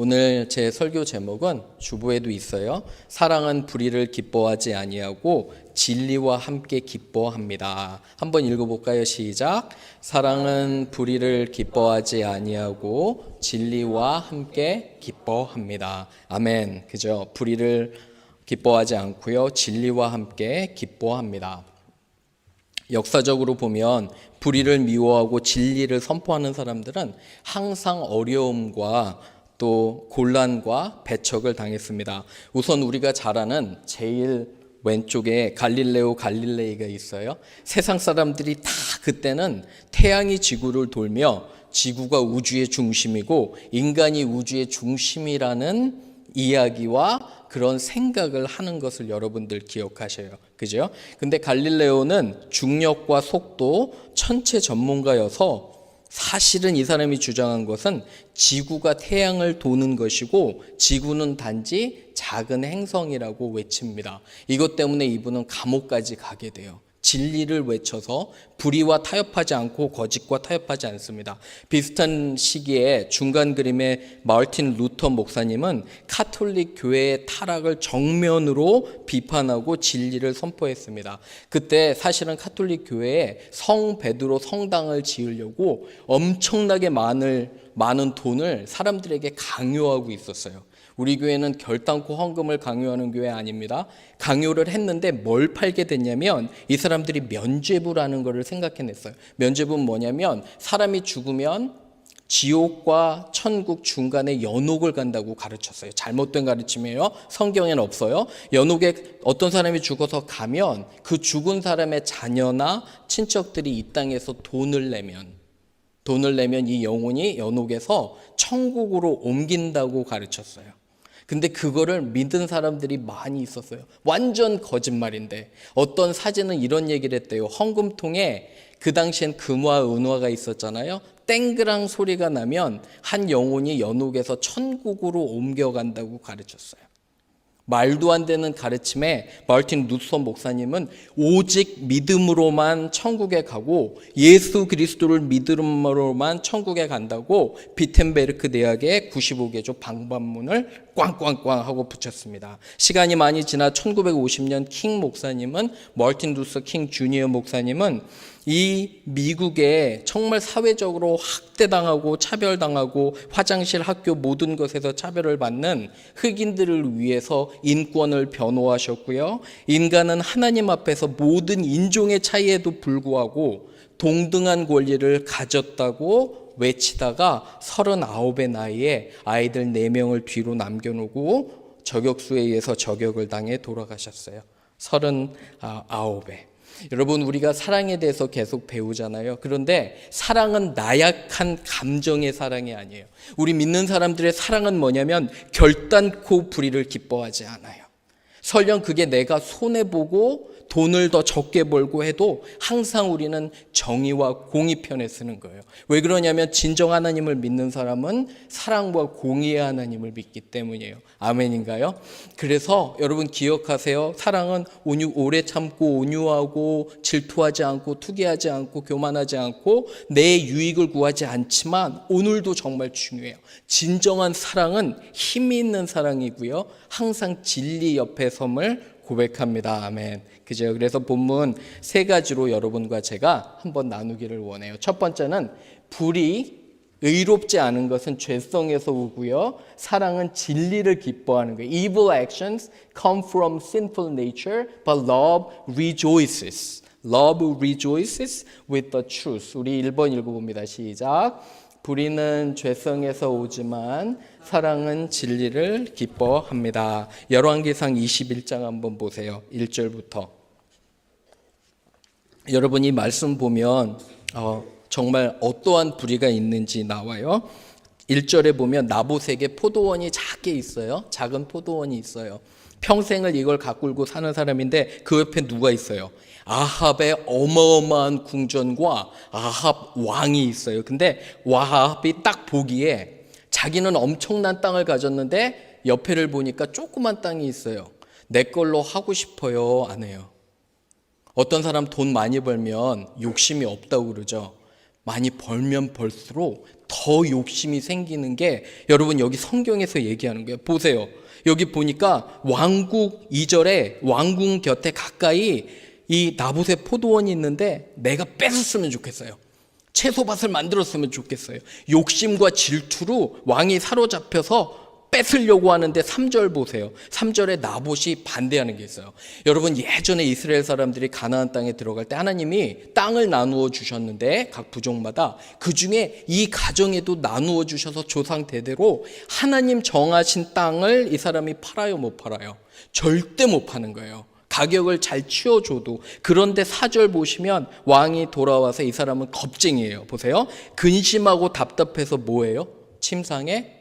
오늘 제 설교 제목은 주보에도 있어요. 사랑은 불의를 기뻐하지 아니하고 진리와 함께 기뻐합니다. 한번 읽어볼까요? 시작. 사랑은 불의를 기뻐하지 아니하고 진리와 함께 기뻐합니다. 아멘. 그죠? 불의를 기뻐하지 않고요. 진리와 함께 기뻐합니다. 역사적으로 보면 불의를 미워하고 진리를 선포하는 사람들은 항상 어려움과 또 곤란과 배척을 당했습니다. 우선 우리가 잘 아는 제일 왼쪽에 갈릴레오 갈릴레이가 있어요. 세상 사람들이 다 그때는 태양이 지구를 돌며 지구가 우주의 중심이고 인간이 우주의 중심이라는 이야기와 그런 생각을 하는 것을 여러분들 기억하셔요. 그죠? 근데 갈릴레오는 중력과 속도, 천체 전문가여서 사실은 이 사람이 주장한 것은 지구가 태양을 도는 것이고 지구는 단지 작은 행성이라고 외칩니다. 이것 때문에 이분은 감옥까지 가게 돼요. 진리를 외쳐서 불의와 타협하지 않고 거짓과 타협하지 않습니다. 비슷한 시기에 중간 그림의 마르틴 루터 목사님은 카톨릭 교회의 타락을 정면으로 비판하고 진리를 선포했습니다. 그때 사실은 카톨릭 교회에 성 베드로 성당을 지으려고 엄청나게 많은 돈을 사람들에게 강요하고 있었어요. 우리 교회는 결단코 헌금을 강요하는 교회 아닙니다. 강요를 했는데 뭘 팔게 됐냐면 이 사람들이 면죄부라는 것을 생각해냈어요. 면죄부는 뭐냐면 사람이 죽으면 지옥과 천국 중간에 연옥을 간다고 가르쳤어요. 잘못된 가르침이에요. 성경에는 없어요. 연옥에 어떤 사람이 죽어서 가면 그 죽은 사람의 자녀나 친척들이 이 땅에서 돈을 내면 이 영혼이 연옥에서 천국으로 옮긴다고 가르쳤어요. 근데 그거를 믿은 사람들이 많이 있었어요. 완전 거짓말인데 어떤 사진은 이런 얘기를 했대요. 헌금통에 그 당시엔 금화 은화가 있었잖아요. 땡그랑 소리가 나면 한 영혼이 연옥에서 천국으로 옮겨간다고 가르쳤어요. 말도 안 되는 가르침에 마르틴 루터 목사님은 오직 믿음으로만 천국에 가고 예수 그리스도를 믿음으로만 천국에 간다고 비텐베르크 대학의 95개조 방반문을 꽝꽝꽝 하고 붙였습니다. 시간이 많이 지나 1950년 킹 목사님은 마르틴 루터 킹 주니어 목사님은 이 미국에 정말 사회적으로 학대당하고 차별당하고 화장실, 학교 모든 것에서 차별을 받는 흑인들을 위해서 인권을 변호하셨고요. 인간은 하나님 앞에서 모든 인종의 차이에도 불구하고 동등한 권리를 가졌다고 외치다가 39의 나이에 아이들 4명을 뒤로 남겨놓고 저격수에 의해서 저격을 당해 돌아가셨어요. 39에. 여러분, 우리가 사랑에 대해서 계속 배우잖아요. 그런데 사랑은 나약한 감정의 사랑이 아니에요. 우리 믿는 사람들의 사랑은 뭐냐면 결단코 불의를 기뻐하지 않아요. 설령 그게 내가 손해보고 돈을 더 적게 벌고 해도 항상 우리는 정의와 공의 편에 쓰는 거예요. 왜 그러냐면 진정 하나님을 믿는 사람은 사랑과 공의의 하나님을 믿기 때문이에요. 아멘인가요? 그래서 여러분 기억하세요. 사랑은 오래 참고 온유하고 질투하지 않고 투기하지 않고 교만하지 않고 내 유익을 구하지 않지만 오늘도 정말 중요해요. 진정한 사랑은 힘이 있는 사랑이고요. 항상 진리 옆에 섬을 고백합니다. 아멘. 그죠? 그래서 본문 3가지로 여러분과 제가 한번 나누기를 원해요. 첫 번째는 불이 의롭지 않은 것은 죄성에서 오고요. 사랑은 진리를 기뻐하는 거예요. Evil actions come from sinful nature, but love rejoices. Love rejoices with the truth. 우리 1번 읽어봅니다. 시작. 불의는 죄성에서 오지만 사랑은 진리를 기뻐합니다. 열왕기상 21장 한번 보세요. 1절부터. 여러분이 말씀 보면 정말 어떠한 불의가 있는지 나와요. 1절에 보면 나봇에게 포도원이 작게 있어요. 작은 포도원이 있어요. 평생을 이걸 가꾸고 사는 사람인데 그 옆에 누가 있어요? 아합의 어마어마한 궁전과 아합 왕이 있어요. 근데 아합이 딱 보기에 자기는 엄청난 땅을 가졌는데 옆에를 보니까 조그만 땅이 있어요. 내 걸로 하고 싶어요? 안 해요? 어떤 사람 돈 많이 벌면 욕심이 없다고 그러죠. 많이 벌면 벌수록 더 욕심이 생기는 게 여러분 여기 성경에서 얘기하는 거예요. 보세요. 여기 보니까 왕국 2절에 왕궁 곁에 가까이 이 나봇의 포도원이 있는데 내가 뺏었으면 좋겠어요. 채소밭을 만들었으면 좋겠어요. 욕심과 질투로 왕이 사로잡혀서 뺏으려고 하는데 3절 보세요. 3절에 나봇이 반대하는 게 있어요. 여러분 예전에 이스라엘 사람들이 가나안 땅에 들어갈 때 하나님이 땅을 나누어 주셨는데 각 부족마다 그중에 이 가정에도 나누어 주셔서 조상 대대로 하나님 정하신 땅을 이 사람이 팔아요 못 팔아요? 절대 못 파는 거예요. 가격을 잘 치워줘도. 그런데 4절 보시면 왕이 돌아와서 이 사람은 겁쟁이에요. 보세요. 근심하고 답답해서 뭐예요? 침상에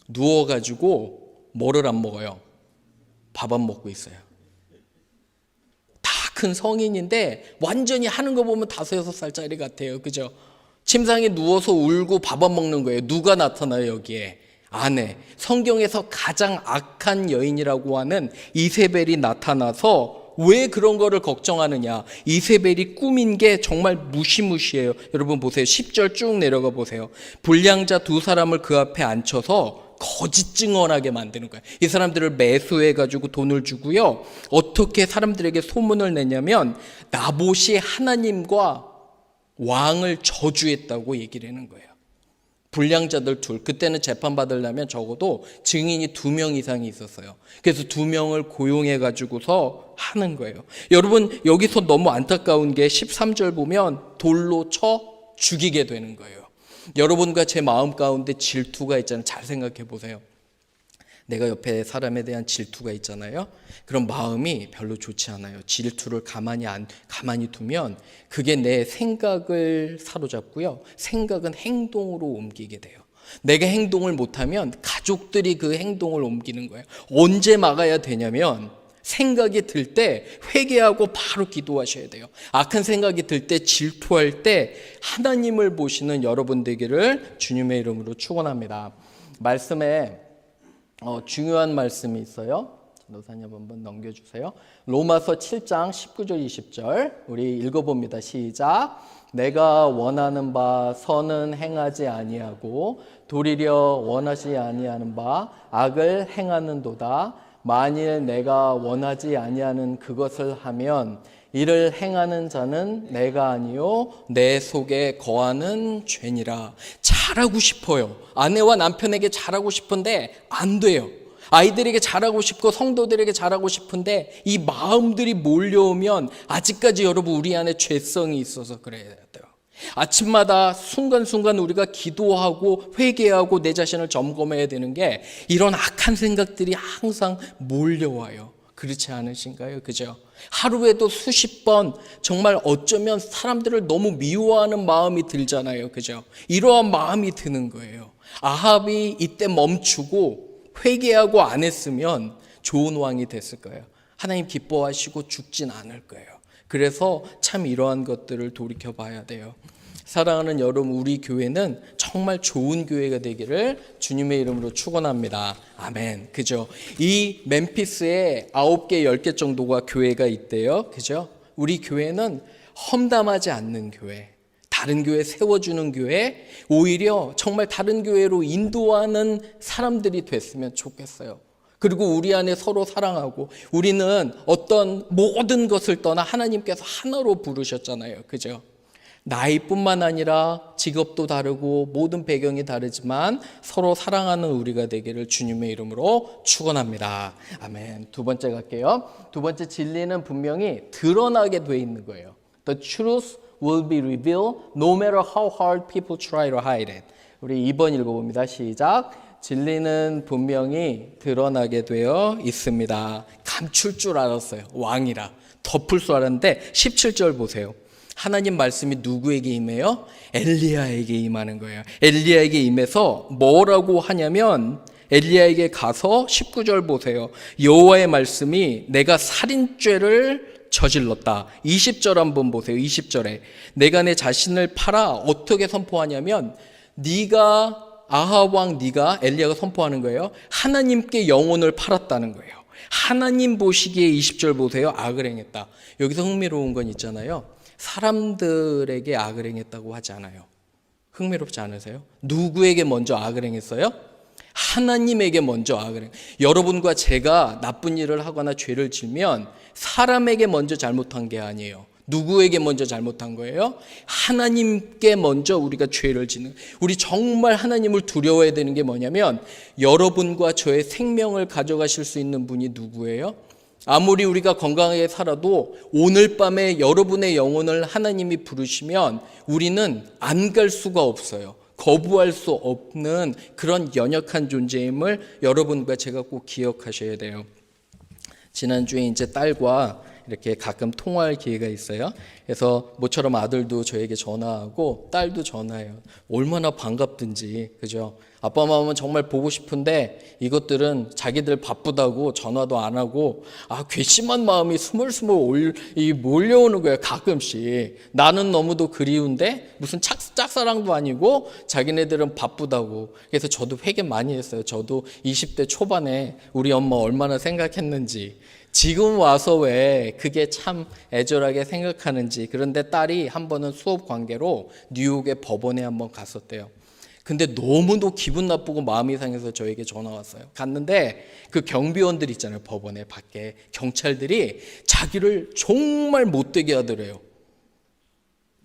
누워가지고 뭐를 안 먹어요? 밥 안 먹고 있어요. 다 큰 성인인데 완전히 하는 거 보면 5, 6살짜리 같아요. 그죠? 침상에 누워서 울고 밥 안 먹는 거예요. 누가 나타나요 여기에? 아내. 성경에서 가장 악한 여인이라고 하는 이세벨이 나타나서 왜 그런 거를 걱정하느냐? 이세벨이 꾸민 게 정말 무시무시해요. 여러분 보세요. 10절 쭉 내려가 보세요. 불량자 2사람을 그 앞에 앉혀서 거짓 증언하게 만드는 거예요. 이 사람들을 매수해가지고 돈을 주고요. 어떻게 사람들에게 소문을 내냐면 나봇이 하나님과 왕을 저주했다고 얘기를 하는 거예요. 불량자들 둘, 그때는 재판받으려면 적어도 증인이 2명 이상이 있었어요. 그래서 2명을 고용해가지고서 하는 거예요. 여러분 여기서 너무 안타까운 게 13절 보면 돌로 쳐 죽이게 되는 거예요. 여러분과 제 마음 가운데 질투가 있잖아요. 잘 생각해 보세요. 내가 옆에 사람에 대한 질투가 있잖아요. 그런 마음이 별로 좋지 않아요. 질투를 가만히 두면 그게 내 생각을 사로잡고요. 생각은 행동으로 옮기게 돼요. 내가 행동을 못하면 가족들이 그 행동을 옮기는 거예요. 언제 막아야 되냐면 생각이 들 때 회개하고 바로 기도하셔야 돼요. 악한 생각이 들 때, 질투할 때 하나님을 보시는 여러분 되기를 주님의 이름으로 축원합니다. 말씀에 중요한 말씀이 있어요. 노사님 한번 넘겨주세요. 로마서 7장 19절 20절 우리 읽어봅니다. 시작. 내가 원하는 바 선은 행하지 아니하고 도리려 원하지 아니하는 바 악을 행하는도다. 만일 내가 원하지 아니하는 그것을 하면 이를 행하는 자는 내가 아니요 내 속에 거하는 죄니라. 잘하고 싶어요. 아내와 남편에게 잘하고 싶은데 안 돼요. 아이들에게 잘하고 싶고 성도들에게 잘하고 싶은데 이 마음들이 몰려오면 아직까지 여러분 우리 안에 죄성이 있어서 그래야 돼요. 아침마다 순간순간 우리가 기도하고 회개하고 내 자신을 점검해야 되는 게 이런 악한 생각들이 항상 몰려와요. 그렇지 않으신가요? 그죠? 하루에도 수십 번 정말 어쩌면 사람들을 너무 미워하는 마음이 들잖아요. 그죠? 이러한 마음이 드는 거예요. 아합이 이때 멈추고 회개하고 안 했으면 좋은 왕이 됐을 거예요. 하나님 기뻐하시고 죽진 않을 거예요. 그래서 참 이러한 것들을 돌이켜 봐야 돼요. 사랑하는 여러분, 우리 교회는 정말 좋은 교회가 되기를 주님의 이름으로 축원합니다. 아멘. 그죠? 이 멤피스에 9개, 10개 정도가 교회가 있대요. 그죠? 우리 교회는 험담하지 않는 교회, 다른 교회 세워주는 교회, 오히려 정말 다른 교회로 인도하는 사람들이 됐으면 좋겠어요. 그리고 우리 안에 서로 사랑하고, 우리는 어떤 모든 것을 떠나 하나님께서 하나로 부르셨잖아요. 그죠? 나이뿐만 아니라 직업도 다르고 모든 배경이 다르지만 서로 사랑하는 우리가 되기를 주님의 이름으로 축원합니다. 아멘. 두 번째 갈게요. 두 번째, 진리는 분명히 드러나게 돼 있는 거예요. The truth will be revealed no matter how hard people try to hide it. 우리 2번 읽어봅니다. 시작. 진리는 분명히 드러나게 되어 있습니다. 감출 줄 알았어요. 왕이라. 덮을 줄 알았는데 17절 보세요. 하나님 말씀이 누구에게 임해요? 엘리야에게 임하는 거예요. 엘리야에게 임해서 뭐라고 하냐면, 엘리야에게 가서 19절 보세요. 여호와의 말씀이 내가 살인죄를 저질렀다. 20절 한번 보세요. 20절에 내가 내 자신을 팔아 어떻게 선포하냐면, 네가 아합 왕, 네가, 엘리야가 선포하는 거예요. 하나님께 영혼을 팔았다는 거예요. 하나님 보시기에 20절 보세요. 악을 행했다. 여기서 흥미로운 건 있잖아요. 사람들에게 악을 행했다고 하지 않아요. 흥미롭지 않으세요? 누구에게 먼저 악을 행했어요? 하나님에게 먼저 악을 행했어요. 여러분과 제가 나쁜 일을 하거나 죄를 지면 사람에게 먼저 잘못한 게 아니에요. 누구에게 먼저 잘못한 거예요? 하나님께 먼저 우리가 죄를 짓는. 우리 정말 하나님을 두려워해야 되는 게 뭐냐면 여러분과 저의 생명을 가져가실 수 있는 분이 누구예요? 아무리 우리가 건강하게 살아도 오늘 밤에 여러분의 영혼을 하나님이 부르시면 우리는 안 갈 수가 없어요. 거부할 수 없는 그런 연약한 존재임을 여러분과 제가 꼭 기억하셔야 돼요. 지난주에 이제 딸과 이렇게 가끔 통화할 기회가 있어요. 그래서 모처럼 아들도 저에게 전화하고 딸도 전화해요. 얼마나 반갑든지, 그죠? 아빠 마음은 정말 보고 싶은데 이것들은 자기들 바쁘다고 전화도 안 하고 괘씸한 마음이 스물스물 몰려오는 거예요. 가끔씩. 나는 너무도 그리운데 무슨 짝사랑도 아니고 자기네들은 바쁘다고. 그래서 저도 회개 많이 했어요. 저도 20대 초반에 우리 엄마 얼마나 생각했는지. 지금 와서 왜 그게 참 애절하게 생각하는지. 그런데 딸이 한 번은 수업 관계로 뉴욕의 법원에 한번 갔었대요. 근데 너무도 기분 나쁘고 마음이 상해서 저에게 전화 왔어요. 갔는데 그 경비원들 있잖아요. 법원에 밖에 경찰들이 자기를 정말 못되게 하더래요.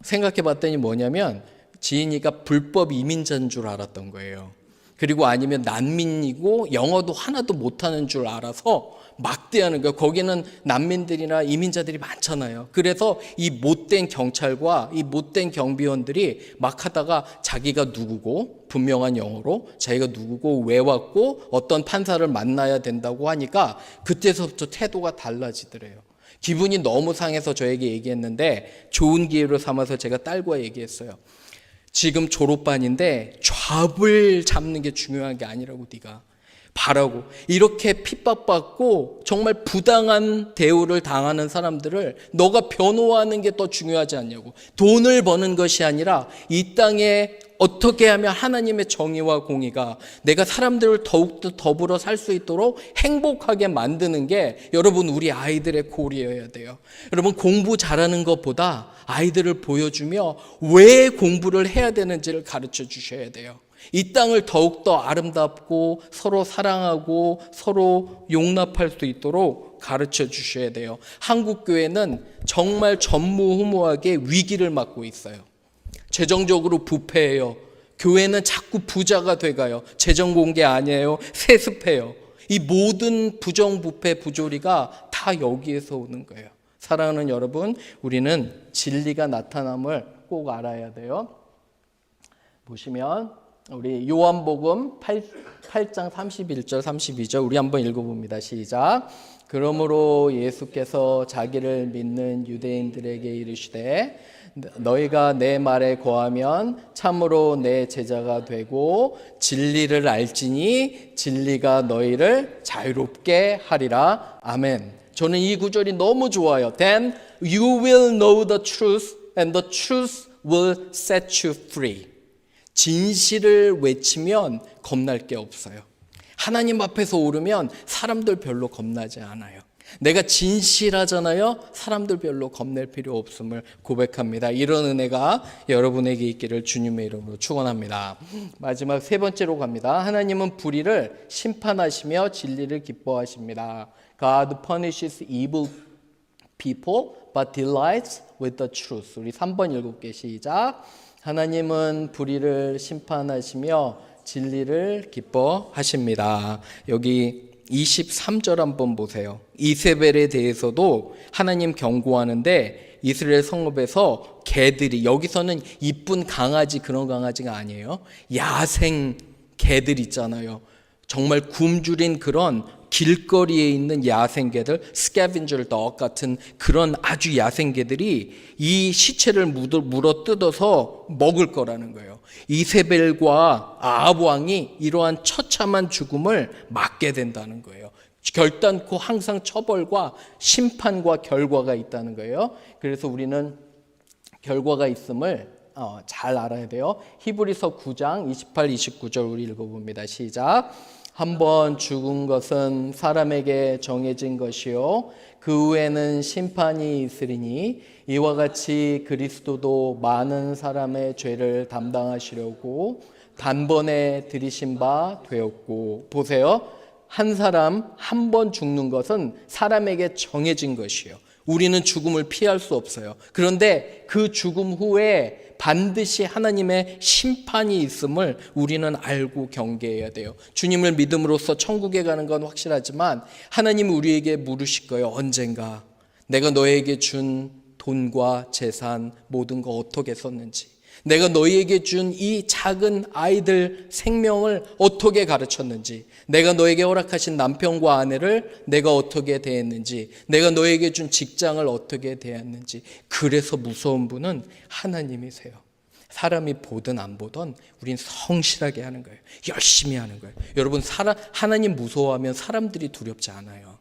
생각해 봤더니 뭐냐면 지인이가 불법 이민자인 줄 알았던 거예요. 그리고 아니면 난민이고 영어도 하나도 못하는 줄 알아서 막대하는 거예요. 거기는 난민들이나 이민자들이 많잖아요. 그래서 이 못된 경찰과 이 못된 경비원들이 막 하다가 자기가 누구고 분명한 영어로 자기가 누구고 왜 왔고 어떤 판사를 만나야 된다고 하니까 그때서부터 태도가 달라지더래요. 기분이 너무 상해서 저에게 얘기했는데 좋은 기회로 삼아서 제가 딸과 얘기했어요. 지금 졸업반인데 잡을 잡는 게 중요한 게 아니라고 네가 바라고. 이렇게 핍박받고 정말 부당한 대우를 당하는 사람들을 너가 변호하는 게 더 중요하지 않냐고. 돈을 버는 것이 아니라 이 땅에 어떻게 하면 하나님의 정의와 공의가 내가 사람들을 더욱더 더불어 살 수 있도록 행복하게 만드는 게 여러분 우리 아이들의 꼴이어야 돼요. 여러분 공부 잘하는 것보다 아이들을 보여주며 왜 공부를 해야 되는지를 가르쳐 주셔야 돼요. 이 땅을 더욱더 아름답고 서로 사랑하고 서로 용납할 수 있도록 가르쳐 주셔야 돼요. 한국교회는 정말 전무후무하게 위기를 맞고 있어요. 재정적으로 부패해요. 교회는 자꾸 부자가 돼가요. 재정 공개 아니에요. 세습해요. 이 모든 부정부패 부조리가 다 여기에서 오는 거예요. 사랑하는 여러분, 우리는 진리가 나타남을 꼭 알아야 돼요. 보시면 우리 요한복음 8장 31절 32절 우리 한번 읽어봅니다. 시작. 그러므로 예수께서 자기를 믿는 유대인들에게 이르시되 너희가 내 말에 거하면 참으로 내 제자가 되고 진리를 알지니 진리가 너희를 자유롭게 하리라. 아멘. 저는 이 구절이 너무 좋아요. Then you will know the truth and the truth will set you free. 진실을 외치면 겁날 게 없어요. 하나님 앞에서 오르면 사람들 별로 겁나지 않아요. 내가 진실하잖아요. 사람들 별로 겁낼 필요 없음을 고백합니다. 이런 은혜가 여러분에게 있기를 주님의 이름으로 축원합니다. 마지막 세 번째로 갑니다. 하나님은 불의를 심판하시며 진리를 기뻐하십니다. God punishes evil people but delights with the truth. 우리 3번 7개 시작. 하나님은 불의를 심판하시며 진리를 기뻐하십니다. 여기 23절 한번 보세요. 이세벨에 대해서도 하나님 경고하는데 이스라엘 성읍에서 개들이, 여기서는 이쁜 강아지 그런 강아지가 아니에요. 야생 개들 있잖아요. 정말 굶주린 그런 길거리에 있는 야생개들, 스캐빈저 덕 같은 그런 아주 야생개들이 이 시체를 물어 뜯어서 먹을 거라는 거예요. 이세벨과 아합 왕이 이러한 처참한 죽음을 맞게 된다는 거예요. 결단코 항상 처벌과 심판과 결과가 있다는 거예요. 그래서 우리는 결과가 있음을 잘 알아야 돼요. 히브리서 9장 28, 29절 우리 읽어봅니다. 시작. 한 번 죽은 것은 사람에게 정해진 것이요 그 후에는 심판이 있으리니 이와 같이 그리스도도 많은 사람의 죄를 담당하시려고 단번에 들이신 바 되었고. 보세요. 한 사람 한 번 죽는 것은 사람에게 정해진 것이요 우리는 죽음을 피할 수 없어요. 그런데 그 죽음 후에 반드시 하나님의 심판이 있음을 우리는 알고 경계해야 돼요. 주님을 믿음으로써 천국에 가는 건 확실하지만 하나님은 우리에게 물으실 거예요. 언젠가 내가 너에게 준 돈과 재산 모든 거 어떻게 썼는지, 내가 너희에게 준 이 작은 아이들 생명을 어떻게 가르쳤는지, 내가 너에게 허락하신 남편과 아내를 내가 어떻게 대했는지, 내가 너에게 준 직장을 어떻게 대했는지. 그래서 무서운 분은 하나님이세요. 사람이 보든 안 보든 우린 성실하게 하는 거예요. 열심히 하는 거예요. 여러분, 하나님 무서워하면 사람들이 두렵지 않아요.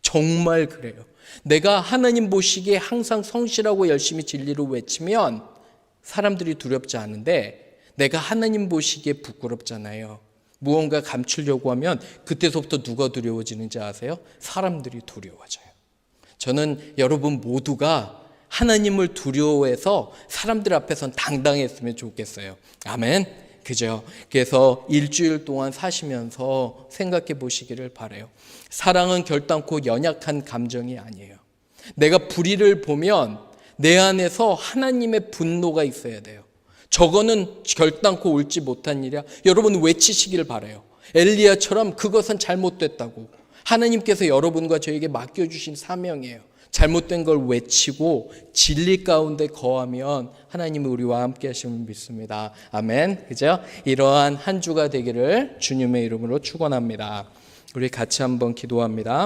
정말 그래요. 내가 하나님 보시기에 항상 성실하고 열심히 진리를 외치면 사람들이 두렵지 않은데, 내가 하나님 보시기에 부끄럽잖아요. 무언가 감추려고 하면 그때서부터 누가 두려워지는지 아세요? 사람들이 두려워져요. 저는 여러분 모두가 하나님을 두려워해서 사람들 앞에선 당당했으면 좋겠어요. 아멘. 그죠? 그래서 일주일 동안 사시면서 생각해 보시기를 바라요. 사랑은 결단코 연약한 감정이 아니에요. 내가 불의를 보면 내 안에서 하나님의 분노가 있어야 돼요. 저거는 결단코 옳지 못한 일이야. 여러분 외치시길 바라요. 엘리야처럼 그것은 잘못됐다고. 하나님께서 여러분과 저에게 맡겨주신 사명이에요. 잘못된 걸 외치고 진리 가운데 거하면 하나님이 우리와 함께 하심을 믿습니다. 아멘. 그죠? 이러한 한 주가 되기를 주님의 이름으로 축원합니다. 우리 같이 한번 기도합니다.